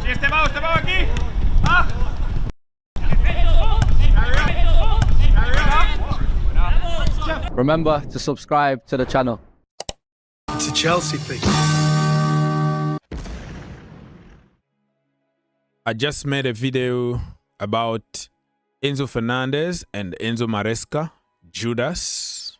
aquí. Ah. Remember to subscribe to the channel. It's a Chelsea thing. I just made a video about Enzo Fernandez and Enzo Maresca, Judas,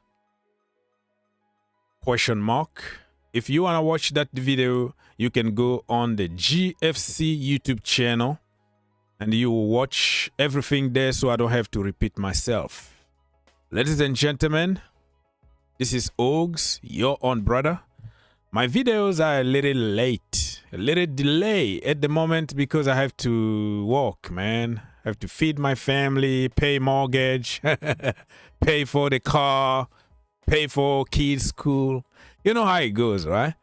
question mark. If you want to watch that video, you can go on the GFC YouTube channel and you will watch everything there so I don't have to repeat myself. Ladies and gentlemen, this is Ogs, your own brother. My videos are a little late, a little delay at the moment because I have to work, man. I have to feed my family, pay mortgage, pay for the car, pay for kids' school. You know how it goes, right?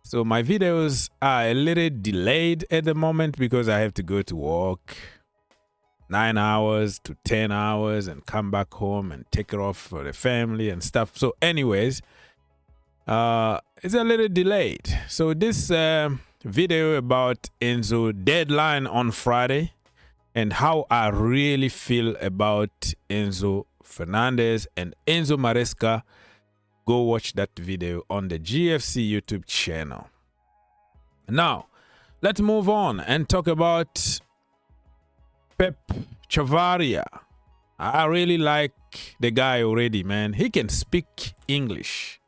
So my videos are a little delayed at the moment because I have to go to work 9 hours to 10 hours and come back home and take it off for the family and stuff. So anyways, it's a little delayed. So this video about Enzo deadline on Friday and how I really feel about Enzo Fernandez and Enzo Maresca, go watch that video on the GFC YouTube channel. Now, let's move on and talk about Pep Chavarria. I really like the guy already, man. He can speak English,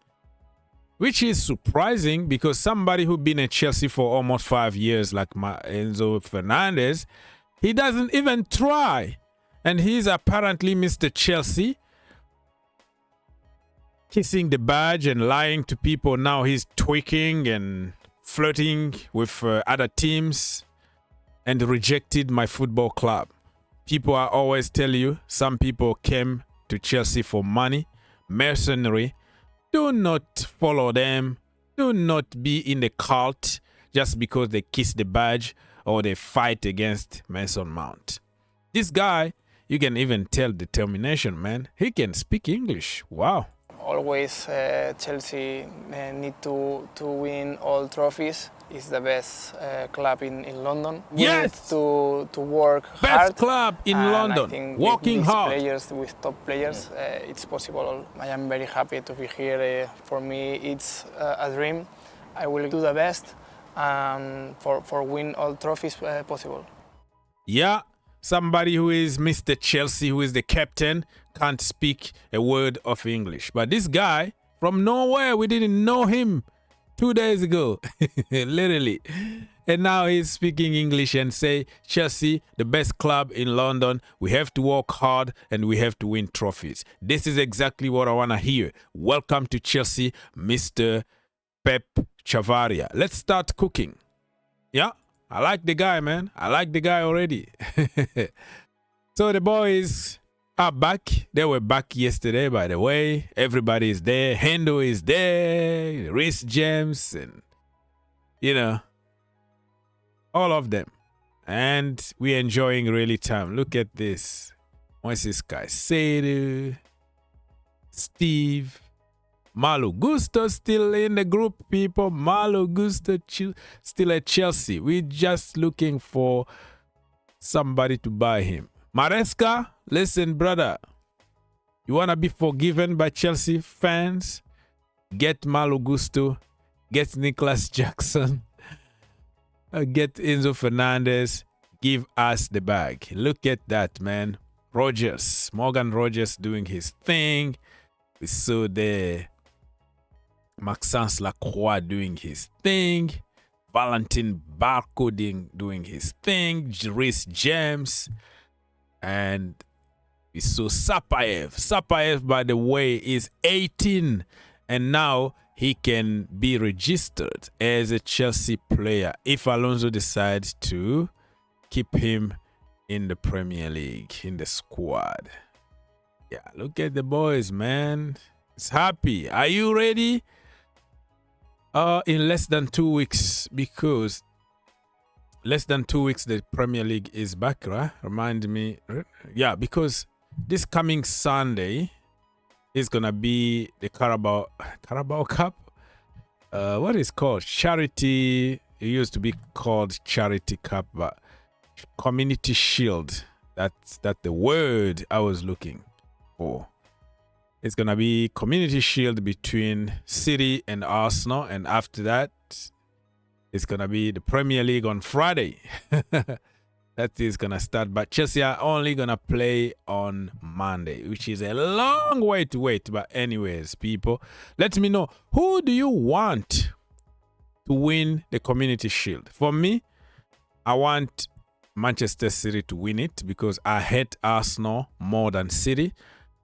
which is surprising because somebody who's been at Chelsea for almost 5 years like Enzo Fernandez, he doesn't even try. And he's apparently Mr. Chelsea, kissing the badge and lying to people. Now he's tweaking and flirting with other teams and rejected my football club. People are always tell you, some people came to Chelsea for money, mercenary. Do not follow them. Do not be in the cult just because they kiss the badge or they fight against Mason Mount. This guy, you can even tell determination, man. He can speak English. Wow. Always Chelsea need to win all trophies. It's the best club in London. We need to work hard. Best club in London. I think working with hard. Players, with top players, it's possible. I am very happy to be here. For me, it's a dream. I will do the best for win all trophies possible. Yeah. Somebody who is Mr. Chelsea, who is the captain, can't speak a word of English. But this guy from nowhere, we didn't know him 2 days ago, literally. And now he's speaking English and say, Chelsea, the best club in London. We have to work hard and we have to win trophies. This is exactly what I want to hear. Welcome to Chelsea, Mr. Pep Chavarria. Let's start cooking. Yeah. I like the guy, man. I like the guy already. So the boys are back. They were back yesterday, by the way. Everybody is there. Hendo is there. Reece James and, you know, all of them. And we're enjoying really time. Look at this. What's this guy? Seydou, Steve, Malo Gusto still in the group, people. Malo Gusto still at Chelsea. We're just looking for somebody to buy him. Maresca, listen, brother. You want to be forgiven by Chelsea fans? Get Malo Gusto. Get Nicholas Jackson. Get Enzo Fernandez. Give us the bag. Look at that, man. Morgan Rogers doing his thing. We saw the Maxence Lacroix doing his thing. Valentin Barco doing his thing. Reece James. And we saw Sapaev. Sapaev, by the way, is 18. And now he can be registered as a Chelsea player if Alonso decides to keep him in the Premier League, in the squad. Yeah, look at the boys, man. It's happy. Are you ready? In less than 2 weeks, because less than 2 weeks the Premier League is back, right? Remind me. Yeah, because this coming Sunday is gonna be the Carabao Cup. What is called? Charity. It used to be called Charity Cup, but Community Shield. That's the word I was looking for. It's gonna be Community Shield between City and Arsenal, and after that, it's gonna be the Premier League on Friday. That is gonna start, but Chelsea are only gonna play on Monday, which is a long way to wait. But anyways, people, let me know, who do you want to win the Community Shield? For me, I want Manchester City to win it because I hate Arsenal more than City.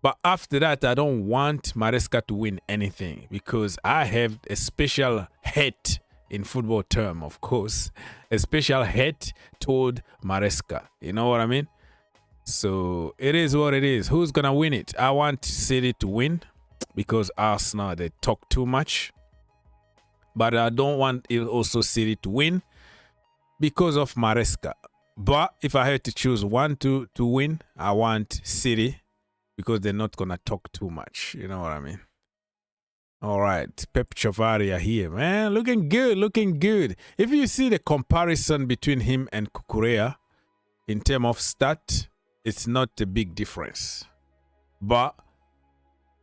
But after that, I don't want Maresca to win anything because I have a special hate, in football term, of course, a special hate toward Maresca. You know what I mean? So it is what it is. Who's gonna win it? I want City to win because Arsenal, they talk too much. But I don't want it also City to win because of Maresca. But if I had to choose one to win, I want City because they're not gonna talk too much. You know what I mean? All right, Pep Chavarria here, man, looking good, looking good. If you see the comparison between him and Cucurella in terms of stat, it's not a big difference. But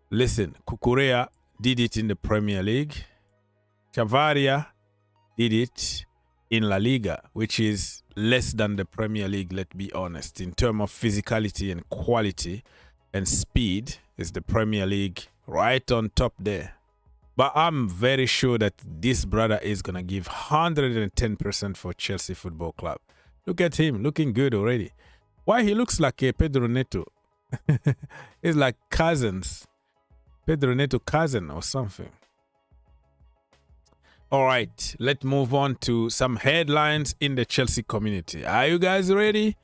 listen, Cucurella did it in the Premier League. Chavarria did it in La Liga, which is less than the Premier League, let's be honest. In terms of physicality and quality and speed, is the Premier League right on top there. But I'm very sure that this brother is going to give 110% for Chelsea Football Club. Look at him, looking good already. Why he looks like a Pedro Neto? It's like cousins. Pedro Neto cousin or something. All right, let's move on to some headlines in the Chelsea community. Are you guys ready?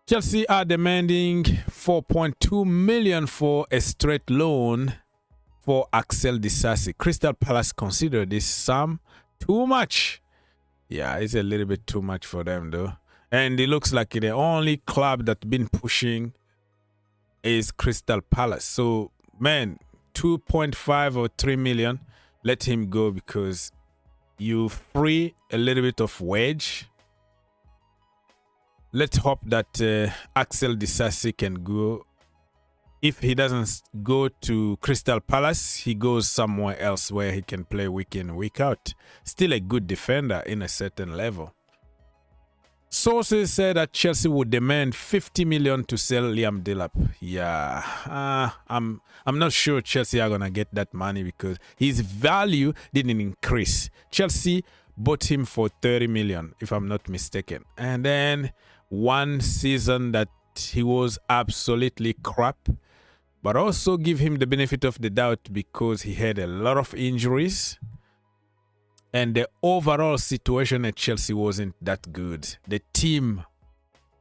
Chelsea are demanding 4.2 million for a straight loan for Axel Disasi. Crystal Palace consider this sum too much. Yeah, it's a little bit too much for them though. And it looks like the only club that's been pushing is Crystal Palace. So, man, 2.5 or 3 million, let him go because you free a little bit of wage. Let's hope that Axel Disasi can go. If he doesn't go to Crystal Palace, he goes somewhere else where he can play week in, week out. Still a good defender in a certain level. Sources say that Chelsea would demand 50 million to sell Liam Delap. Yeah, I'm not sure Chelsea are gonna get that money because his value didn't increase. Chelsea bought him for 30 million, if I'm not mistaken. And then one season that he was absolutely crap. But also give him the benefit of the doubt because he had a lot of injuries. And the overall situation at Chelsea wasn't that good. The team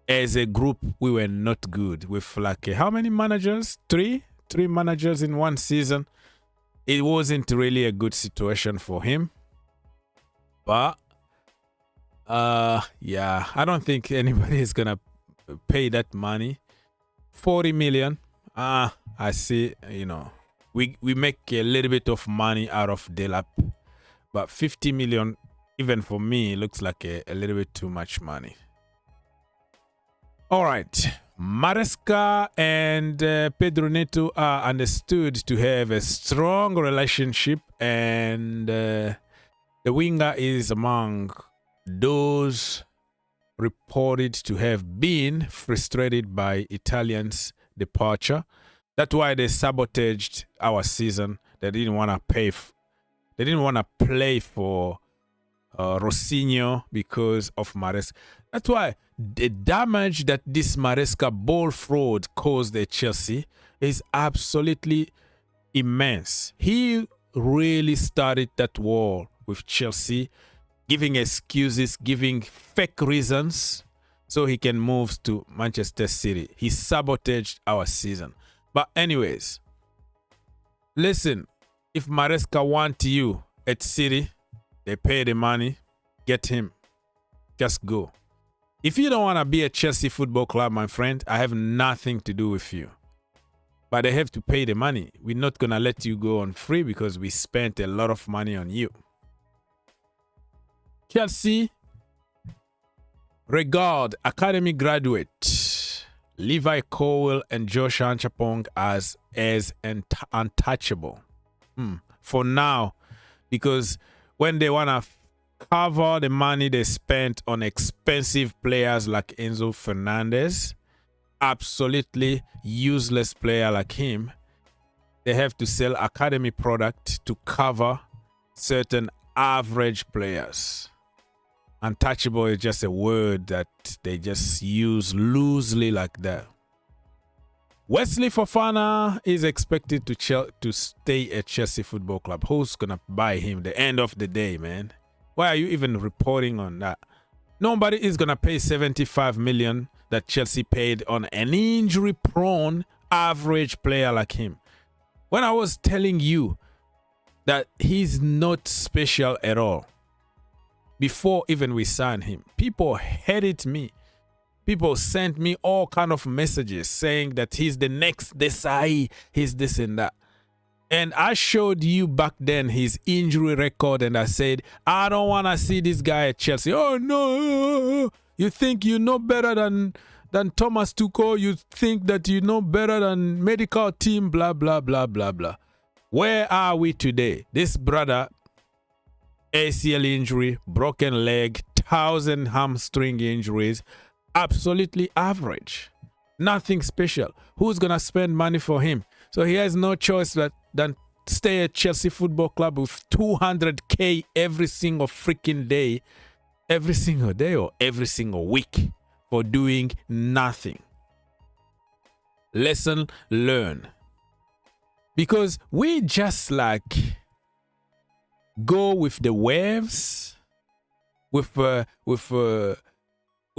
as a group, we were not good. With like, how many managers? Three managers in one season. It wasn't really a good situation for him. But, yeah, I don't think anybody is going to pay that money. 40 million. I see, you know, we make a little bit of money out of Delap, but 50 million, even for me, looks like a little bit too much money. All right, Maresca and Pedro Neto are understood to have a strong relationship, and the winger is among those reported to have been frustrated by Italians' departure. That's why they sabotaged our season. They didn't want to pay. They didn't want to play for Rosinho because of Maresca. That's why the damage that this Maresca ball fraud caused at Chelsea is absolutely immense. He really started that war with Chelsea, giving excuses, giving fake reasons so he can move to Manchester City. He sabotaged our season. But anyways, listen, if Maresca want you at City, they pay the money, get him, just go. If you don't want to be at Chelsea Football Club, my friend, I have nothing to do with you. But they have to pay the money. We're not going to let you go on free because we spent a lot of money on you. Chelsea regard academy graduate Levi Colwill and Josh Anchapong as untouchable for now, because when they want to cover the money they spent on expensive players like Enzo Fernandez, absolutely useless player like him, they have to sell academy product to cover certain average players. Untouchable is just a word that they just use loosely like that. Wesley Fofana is expected to stay at Chelsea Football Club. Who's gonna buy him? The end of the day, man. Why are you even reporting on that? Nobody is gonna pay 75 million that Chelsea paid on an injury-prone average player like him. When I was telling you that he's not special at all, before even we signed him, people hated me. People sent me all kind of messages saying that he's the next Disasi, he's this and that. And I showed you back then his injury record, and I said, I don't want to see this guy at Chelsea. Oh, no. You think you know better than Thomas Tuchel? You think that you know better than medical team, blah, blah, blah, blah, blah. Where are we today? This brother, ACL injury, broken leg, 1,000 hamstring injuries, absolutely average. Nothing special. Who's going to spend money for him? So he has no choice than stay at Chelsea Football Club with 200K every single freaking day, every single day or every single week for doing nothing. Lesson learned. Because we just like go with the waves, with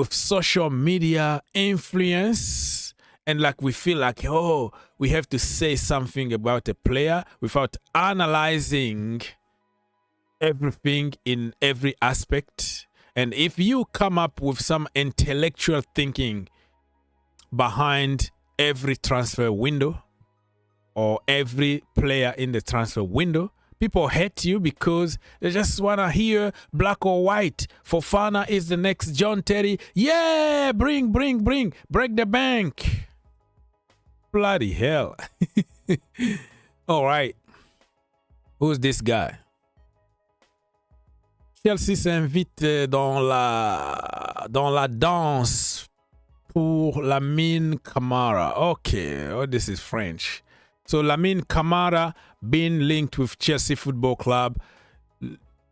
social media influence, and like we feel like, oh, we have to say something about a player without analyzing everything in every aspect. And if you come up with some intellectual thinking behind every transfer window or every player in the transfer window, people hate you because they just want to hear black or white. Fofana is the next John Terry. Yeah, bring, break the bank. Bloody hell. All right. Who's this guy? Chelsea s'invite dans la danse pour Lamine Camara. Okay, oh, this is French. So Lamine Camara been linked with Chelsea Football Club.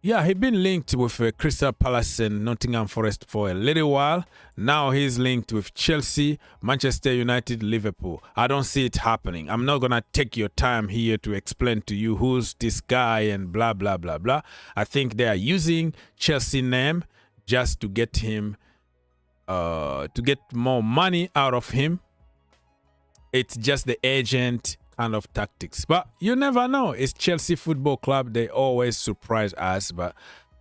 Yeah, he been linked with Crystal Palace and Nottingham Forest for a little while. Now he's linked with Chelsea, Manchester United, Liverpool. I don't see it happening. I'm not going to take your time here to explain to you who's this guy and blah, blah, blah, blah. I think they are using Chelsea name just to get him, to get more money out of him. It's just the agent kind of tactics, but you never know. It's Chelsea Football Club. They always surprise us, but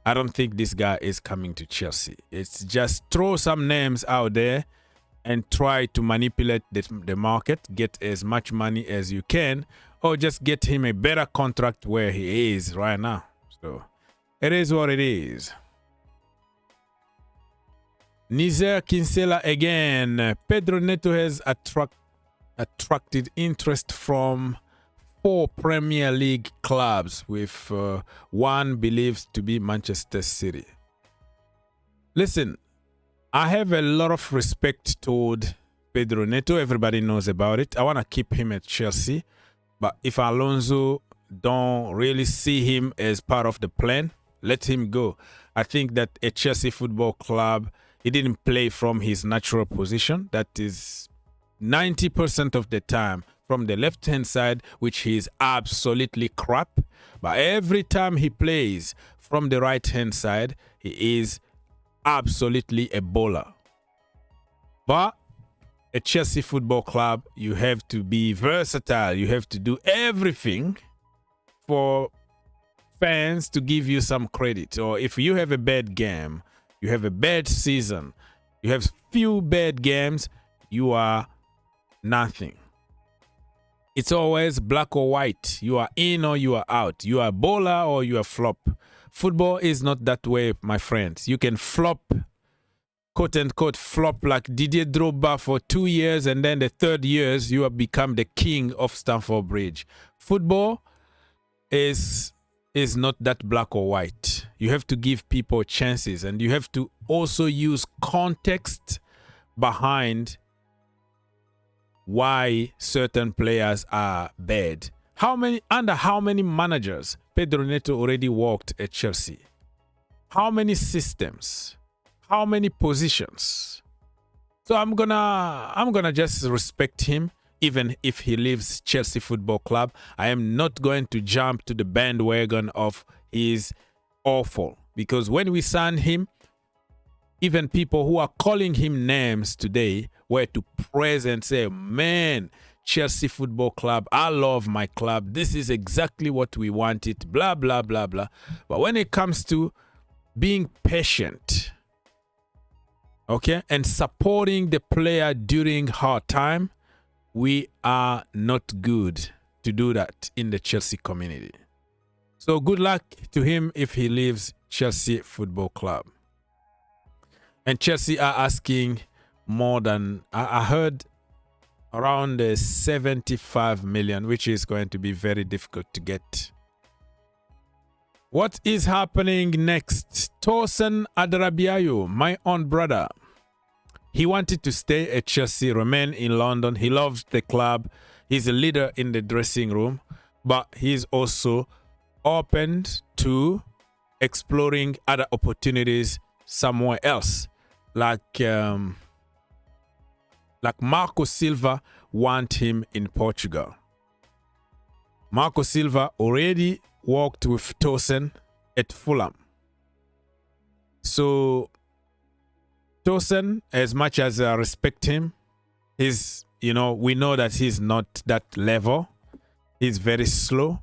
I don't think this guy is coming to Chelsea. It's just throw some names out there and try to manipulate the market, get as much money as you can, or just get him a better contract where he is right now. So it is what it is. Nizer Kinsella again. Pedro Neto has attracted interest from 4 Premier League clubs, with one believed to be Manchester City. Listen, I have a lot of respect toward Pedro Neto. Everybody knows about it. I want to keep him at Chelsea. But if Alonso don't really see him as part of the plan, let him go. I think that at Chelsea Football Club, he didn't play from his natural position. That is 90% of the time from the left-hand side, which he is absolutely crap. But every time he plays from the right-hand side, he is absolutely a bowler. But at Chelsea Football Club, you have to be versatile. You have to do everything for fans to give you some credit. Or if you have a bad game, you have a bad season, you have few bad games, you are nothing. It's always black or white. You are in or you are out. You are bowler or you are flop. Football is not that way, my friends. You can flop, quote unquote, flop like Didier Drogba for 2 years, and then the third years you have become the king of Stamford Bridge. Football is not that black or white. You have to give people chances, and you have to also use context behind why certain players are bad. Under how many managers Pedro Neto already worked at Chelsea? How many systems? How many positions? So I'm gonna just respect him even if he leaves Chelsea Football Club. I am not going to jump to the bandwagon of he's awful, because when we signed him, even people who are calling him names today were to praise and say, man, Chelsea Football Club, I love my club. This is exactly what we wanted, blah, blah, blah, blah. But when it comes to being patient, okay, and supporting the player during hard time, we are not good to do that in the Chelsea community. So good luck to him if he leaves Chelsea Football Club. And Chelsea are asking more than, I heard, around 75 million, which is going to be very difficult to get. What is happening next? Tosin Adarabioyo, my own brother. He wanted to stay at Chelsea, remain in London. He loves the club. He's a leader in the dressing room, but he's also open to exploring other opportunities somewhere else. Like Marco Silva want him in Portugal. Marco Silva already worked with Tosin at Fulham. So Tosin, as much as I respect him, we know that he's not that level. He's very slow.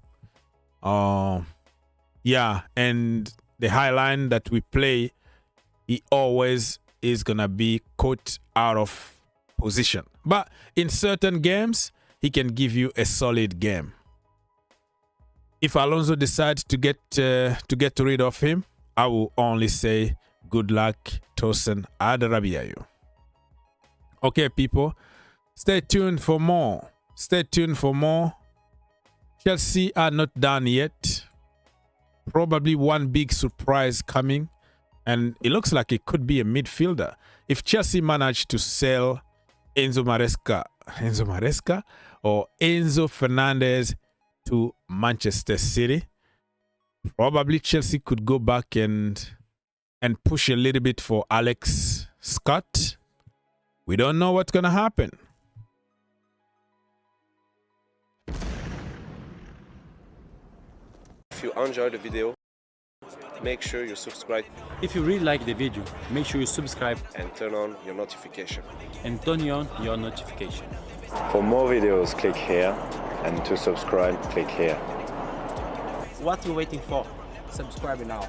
Yeah, and the high line that we play, he always is gonna be caught out of position. But in certain games, he can give you a solid game. If Alonso decides to get rid of him, I will only say good luck, Tosin Adarabioyo. Okay, people, stay tuned for more. Stay tuned for more. Chelsea are not done yet. Probably one big surprise coming, and it looks like it could be a midfielder. If Chelsea managed to sell Enzo Maresca or Enzo Fernandez to Manchester City, probably Chelsea could go back and push a little bit for Alex Scott. We don't know what's going to happen. If you enjoyed the video, make sure you subscribe If you really like the video, make sure you subscribe and turn on your notification. and turn on your notification. For more videos, click here, and to subscribe, click here. What are you waiting for? Subscribe now.